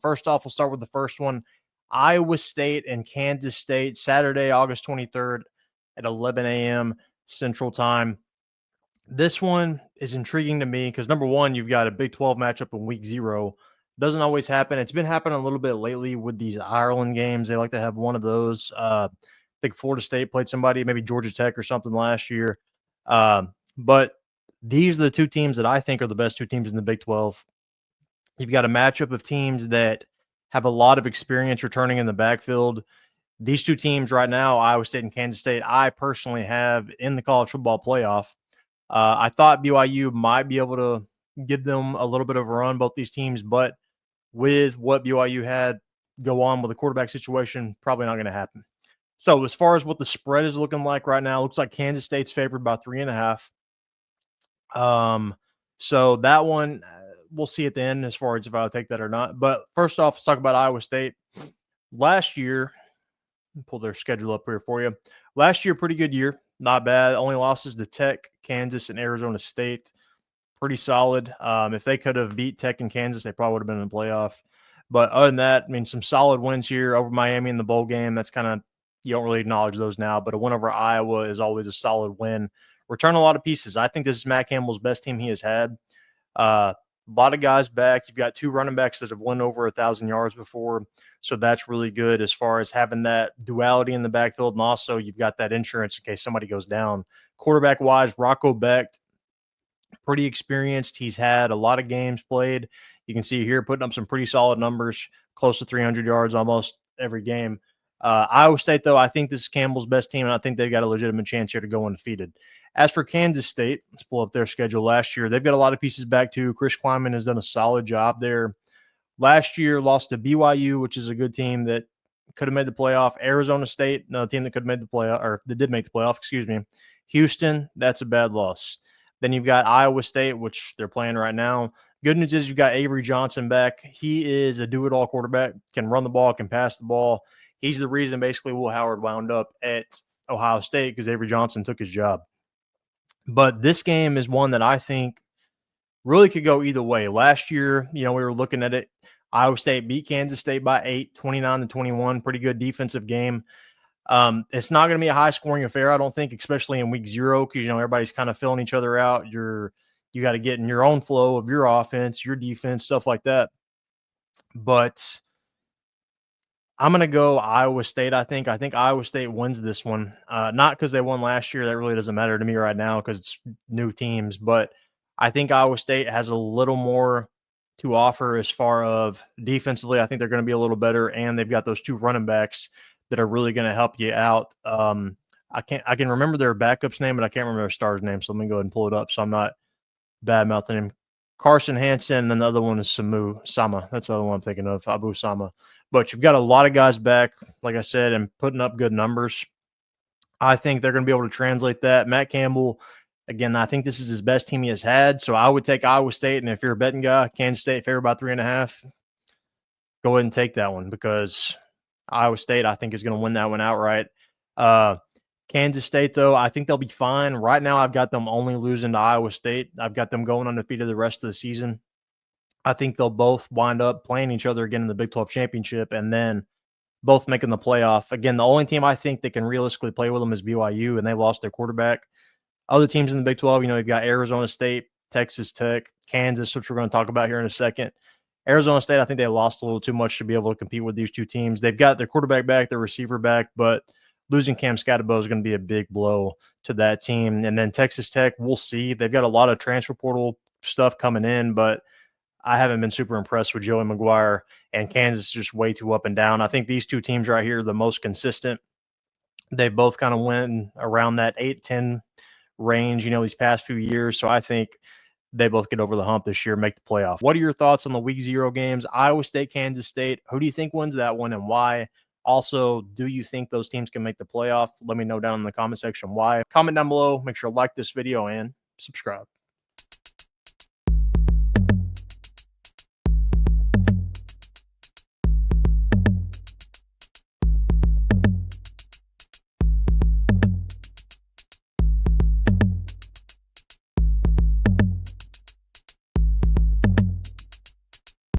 First off, we'll start with the first one. Iowa State and Kansas State, Saturday, August 23rd at 11 a.m. Central Time. This one is intriguing to me because, number one, you've got a Big 12 matchup in week 0. Doesn't always happen. It's been happening a little bit lately with these Ireland games. They like to have one of those. I think Florida State played somebody, maybe Georgia Tech or something last year. But these are the two teams that I think are the best two teams in the Big 12. You've got a matchup of teams that have a lot of experience returning in the backfield. These two teams right now, Iowa State and Kansas State, I personally have in the college football playoff. I thought BYU might be able to give them a little bit of a run, both these teams, but with what BYU had go on with the quarterback situation, probably not going to happen. So as far as what the spread is looking like right now, it looks like Kansas State's favored by 3.5. So that one, we'll see at the end as far as if I'll take that or not. But first off, let's talk about Iowa State. Last year, pull their schedule up here for you. Last year, pretty good year. Not bad. Only losses to Tech, Kansas, and Arizona State. Pretty solid. If they could have beat Tech and Kansas, they probably would have been in the playoff. But other than that, I mean, some solid wins here over Miami in the bowl game. That's kind of, you don't really acknowledge those now, but a win over Iowa is always a solid win. Return a lot of pieces. I think this is Matt Campbell's best team he has had. A lot of guys back. You've got two running backs that have won over 1,000 yards before. So that's really good as far as having that duality in the backfield. And also you've got that insurance in case somebody goes down. Quarterback-wise, Rocco Becht, pretty experienced. He's had a lot of games played. You can see here putting up some pretty solid numbers, close to 300 yards almost every game. Iowa State, though, I think this is Campbell's best team, and I think they've got a legitimate chance here to go undefeated. As for Kansas State, let's pull up their schedule last year. They've got a lot of pieces back, too. Chris Klieman has done a solid job there. Last year, lost to BYU, which is a good team that could have made the playoff. Arizona State, another team that could have made the playoff, or that did make the playoff, excuse me. Houston, that's a bad loss. Then you've got Iowa State, which they're playing right now. Good news is you've got Avery Johnson back. He is a do-it-all quarterback, can run the ball, can pass the ball. He's the reason basically Will Howard wound up at Ohio State because Avery Johnson took his job. But this game is one that I think really could go either way. Last year, we were looking at it. Iowa State beat Kansas State by 8, 29-21. Pretty good defensive game. It's not going to be a high-scoring affair, I don't think, especially in week 0 because, everybody's kind of filling each other out. You got to get in your own flow of your offense, your defense, stuff like that. But I'm going to go Iowa State, I think. I think Iowa State wins this one. Not because they won last year. That really doesn't matter to me right now because it's new teams. But I think Iowa State has a little more to offer as far of defensively. I think they're going to be a little better, and they've got those two running backs that are really going to help you out. I can remember their backup's name, but I can't remember their star's name. So let me go ahead and pull it up so I'm not bad-mouthing him. Carson Hansen, and then the other one is Sama. That's the other one I'm thinking of, Abu Sama. But you've got a lot of guys back, like I said, and putting up good numbers. I think they're going to be able to translate that. Matt Campbell, again, I think this is his best team he has had. So I would take Iowa State, and if you're a betting guy, Kansas State favored by 3.5, go ahead and take that one because Iowa State, I think, is going to win that one outright. Kansas State, though, I think they'll be fine. Right now, I've got them only losing to Iowa State. I've got them going undefeated the rest of the season. I think they'll both wind up playing each other again in the Big 12 championship and then both making the playoff. Again, the only team I think that can realistically play with them is BYU, and they lost their quarterback. Other teams in the Big 12, you've got Arizona State, Texas Tech, Kansas, which we're going to talk about here in a second. Arizona State, I think they lost a little too much to be able to compete with these two teams. They've got their quarterback back, their receiver back, but losing Cam Scatterbo is going to be a big blow to that team. And then Texas Tech, we'll see. They've got a lot of transfer portal stuff coming in, but I haven't been super impressed with Joey McGuire, and Kansas is just way too up and down. I think these two teams right here are the most consistent. They both kind of went around that 8-10 range, these past few years. So I think they both get over the hump this year, make the playoff. What are your thoughts on the week 0 games? Iowa State, Kansas State. Who do you think wins that one and why? Also, do you think those teams can make the playoff? Let me know down in the comment section why. Comment down below. Make sure to like this video and subscribe.